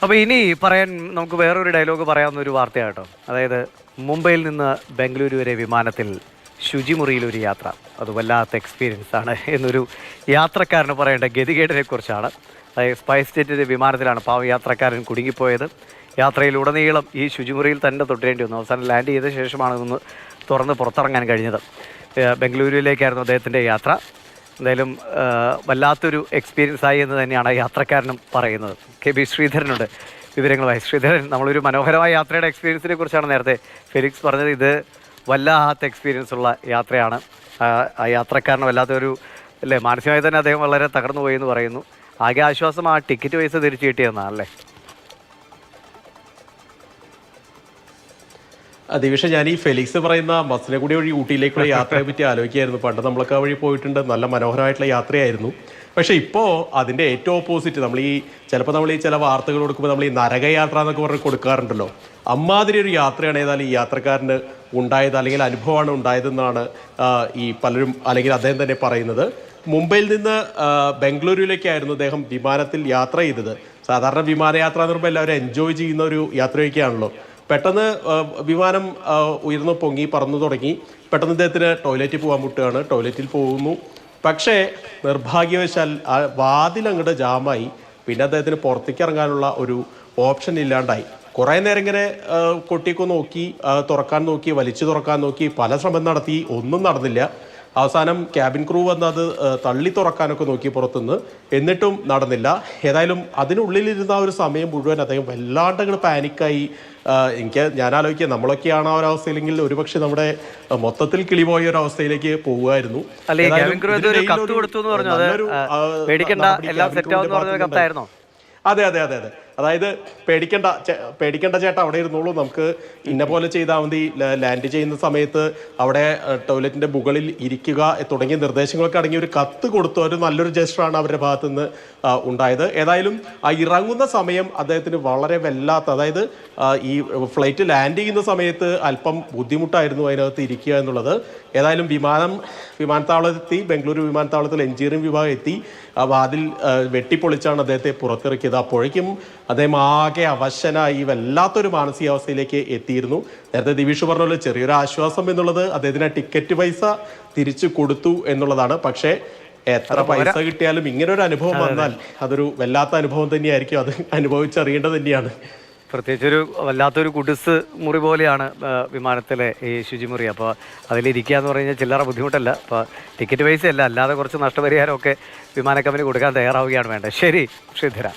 അപ്പോൾ ഇനി പറയാൻ നമുക്ക് വേറൊരു ഡയലോഗ് പറയാവുന്ന ഒരു വാർത്തയാട്ടോ. അതായത് മുംബൈയിൽ നിന്ന് ബംഗളൂരു വരെ വിമാനത്തിൽ ശുചിമുറിയിലൊരു യാത്ര. അത് വല്ലാത്ത എക്സ്പീരിയൻസ് ആണ് എന്നൊരു യാത്രക്കാരന് പറയേണ്ട ഗതികേടിനെ കുറിച്ചാണ്. അതായത് സ്പൈസ് ജെറ്റിൻ്റെ വിമാനത്തിലാണ് പാവ യാത്രക്കാരൻ കുടുങ്ങിപ്പോയത്. യാത്രയിലുടനീളം ഈ ശുചിമുറിയിൽ തന്നെ തൊട്ടേണ്ടി വന്നു. അവസാനം ലാൻഡ് ചെയ്ത ശേഷമാണ് ഇതൊന്ന് തുറന്ന് പുറത്തിറങ്ങാൻ കഴിഞ്ഞത്. ബംഗളൂരുവിലേക്കായിരുന്നു അദ്ദേഹത്തിൻ്റെ യാത്ര. എന്തായാലും വല്ലാത്തൊരു എക്സ്പീരിയൻസ് ആയി എന്ന് തന്നെയാണ് യാത്രക്കാരനും പറയുന്നത്. കെ ശ്രീധരനുണ്ട് വിവരങ്ങളുമായി. ശ്രീധരൻ, നമ്മളൊരു മനോഹരമായ യാത്രയുടെ എക്സ്പീരിയൻസിനെ കുറിച്ചാണ് നേരത്തെ ഫെലിക്സ് പറഞ്ഞത്. ഇത് വല്ലാത്ത എക്സ്പീരിയൻസ് ഉള്ള യാത്രയാണ്. ആ യാത്രക്കാരന് വല്ലാത്തൊരു അല്ലേ, മാനസികമായി തന്നെ അദ്ദേഹം വളരെ തകർന്നു പോയി എന്ന് പറയുന്നു. ആകെ ആശ്വാസം ആ ടിക്കറ്റ് പൈസ തിരിച്ചു കിട്ടിയെന്നാണ് അല്ലേ? ദിവിഷ, ഞാൻ ഈ ഫെലിക്സ് പറയുന്ന മസനഗുഡി വഴി ഊട്ടിയിലേക്കുള്ള യാത്രയെ പറ്റി ആലോചിക്കായിരുന്നു. പണ്ട് നമ്മളൊക്കെ ആ വഴി പോയിട്ടുണ്ട്, നല്ല മനോഹരമായിട്ടുള്ള യാത്രയായിരുന്നു. പക്ഷേ ഇപ്പോൾ അതിൻ്റെ ഏറ്റവും ഓപ്പോസിറ്റ്, ചിലപ്പോൾ നമ്മൾ ഈ ചില വാർത്തകൾ കൊടുക്കുമ്പോൾ നമ്മൾ ഈ നരകയാത്ര എന്നൊക്കെ പറഞ്ഞ് കൊടുക്കാറുണ്ടല്ലോ, അമ്മാതിരി ഒരു യാത്രയാണ് ഏതായാലും ഈ യാത്രക്കാരന് ഉണ്ടായത്, അല്ലെങ്കിൽ അനുഭവമാണ് ഉണ്ടായതെന്നാണ് ഈ പലരും, അല്ലെങ്കിൽ അദ്ദേഹം തന്നെ പറയുന്നത്. മുംബൈയിൽ നിന്ന് ബംഗളൂരുവിലേക്കായിരുന്നു അദ്ദേഹം വിമാനത്തിൽ യാത്ര ചെയ്തത്. സാധാരണ വിമാനയാത്ര എന്ന് പറയുമ്പോൾ എല്ലാവരും എൻജോയ് ചെയ്യുന്ന ഒരു യാത്രയൊക്കെയാണല്ലോ. പെട്ടെന്ന് വിമാനം ഉയർന്നു പൊങ്ങി പറന്നു തുടങ്ങി. പെട്ടെന്ന് ഇദ്ദേഹത്തിന് ടോയ്ലറ്റിൽ പോകാൻ മുട്ടുകയാണ്. ടോയ്ലറ്റിൽ പോകുന്നു. പക്ഷേ നിർഭാഗ്യവശാൽ ആ വാതിൽ അങ്ങോട്ട് ജാമായി. പിന്നെ അദ്ദേഹത്തിന് പുറത്തേക്ക് ഇറങ്ങാനുള്ള ഒരു ഓപ്ഷൻ ഇല്ലാണ്ടായി. കുറേ നേരം ഇങ്ങനെ കൊട്ടിയൊക്കെ നോക്കി, തുറക്കാൻ നോക്കി, വലിച്ചു തുറക്കാൻ നോക്കി, പല ശ്രമം നടത്തി, ഒന്നും നടന്നില്ല. അവസാനം ക്യാബിൻ ക്രൂ വന്ന് അത് തള്ളി തുറക്കാനൊക്കെ നോക്കി പുറത്തുനിന്ന്, എന്നിട്ടും നടന്നില്ല. ഏതായാലും അതിനുള്ളിലിരുന്ന ആ ഒരു സമയം മുഴുവൻ അദ്ദേഹം വല്ലാണ്ട് അങ്ങോട്ട് പാനിക്കായി. ഞാൻ ആലോചിക്കുക, നമ്മളൊക്കെയാണ് ആ ഒരു അവസ്ഥയിലെങ്കിൽ ഒരുപക്ഷെ നമ്മുടെ മൊത്തത്തിൽ കിളിപോയ ഒരു അവസ്ഥയിലേക്ക് പോകുമായിരുന്നു. അതെ അതെ അതെ അതെ അതായത് പേടിക്കേണ്ട ചേട്ടാ, അവിടെ ഇരുന്നോളൂ, നമുക്ക് ഇന്ന പോലെ ചെയ്താൽ മതി, ലാൻഡ് ചെയ്യുന്ന സമയത്ത് അവിടെ ടോയ്ലറ്റിന്റെ മുകളിൽ ഇരിക്കുക തുടങ്ങിയ നിർദ്ദേശങ്ങളൊക്കെ അടങ്ങിയ ഒരു കത്ത് കൊടുത്തു. ഒരു നല്ലൊരു ജസ്റ്ററാണ് അവരുടെ ഭാഗത്തു നിന്ന് ഉണ്ടായത്. ഏതായാലും ആ ഇറങ്ങുന്ന സമയം അദ്ദേഹത്തിന് വളരെ വല്ലാത്ത, അതായത് ഈ ഫ്ലൈറ്റ് ലാൻഡ് ചെയ്യുന്ന സമയത്ത് അല്പം ബുദ്ധിമുട്ടായിരുന്നു അതിനകത്ത് ഇരിക്കുക എന്നുള്ളത്. ഏതായാലും വിമാനത്താവളത്തെത്തി, ബംഗളൂരു വിമാനത്താവളത്തിൽ എഞ്ചിനീയറിംഗ് വിഭാഗം എത്തി. ആ വാതിൽ വെട്ടിപ്പൊളിച്ചാണ് അദ്ദേഹത്തെ പുറത്തിറക്കിയത്. അപ്പോഴേക്കും അദ്ദേഹം ആകെ അവശനായി വല്ലാത്തൊരു മാനസികാവസ്ഥയിലേക്ക് എത്തിയിരുന്നു. നേരത്തെ ദിവിഷ് പറഞ്ഞ പോലെ ചെറിയൊരു ആശ്വാസം എന്നുള്ളത് അദ്ദേഹത്തിന് ടിക്കറ്റ് പൈസ തിരിച്ചു കൊടുത്തു എന്നുള്ളതാണ്. പക്ഷേ എത്ര പൈസ കിട്ടിയാലും ഇങ്ങനെ ഒരു അനുഭവം വന്നാൽ അതൊരു വല്ലാത്ത അനുഭവം തന്നെയായിരിക്കും. അത് അനുഭവിച്ചറിയേണ്ടത് തന്നെയാണ്. പ്രത്യേകിച്ചൊരു വല്ലാത്തൊരു കുടിസ് മുറി പോലെയാണ് വിമാനത്തിലെ ഈ ശുചിമുറി. അപ്പോൾ അതിലിരിക്കുക എന്ന് പറഞ്ഞു കഴിഞ്ഞാൽ ചില്ലറ ബുദ്ധിമുട്ടല്ല. അപ്പോൾ ടിക്കറ്റ് പൈസ അല്ല, അല്ലാതെ കുറച്ച് നഷ്ടപരിഹാരമൊക്കെ വിമാന കമ്പനി കൊടുക്കാൻ തയ്യാറാവുകയാണ് വേണ്ടത്. ശരി ശ്രീധര.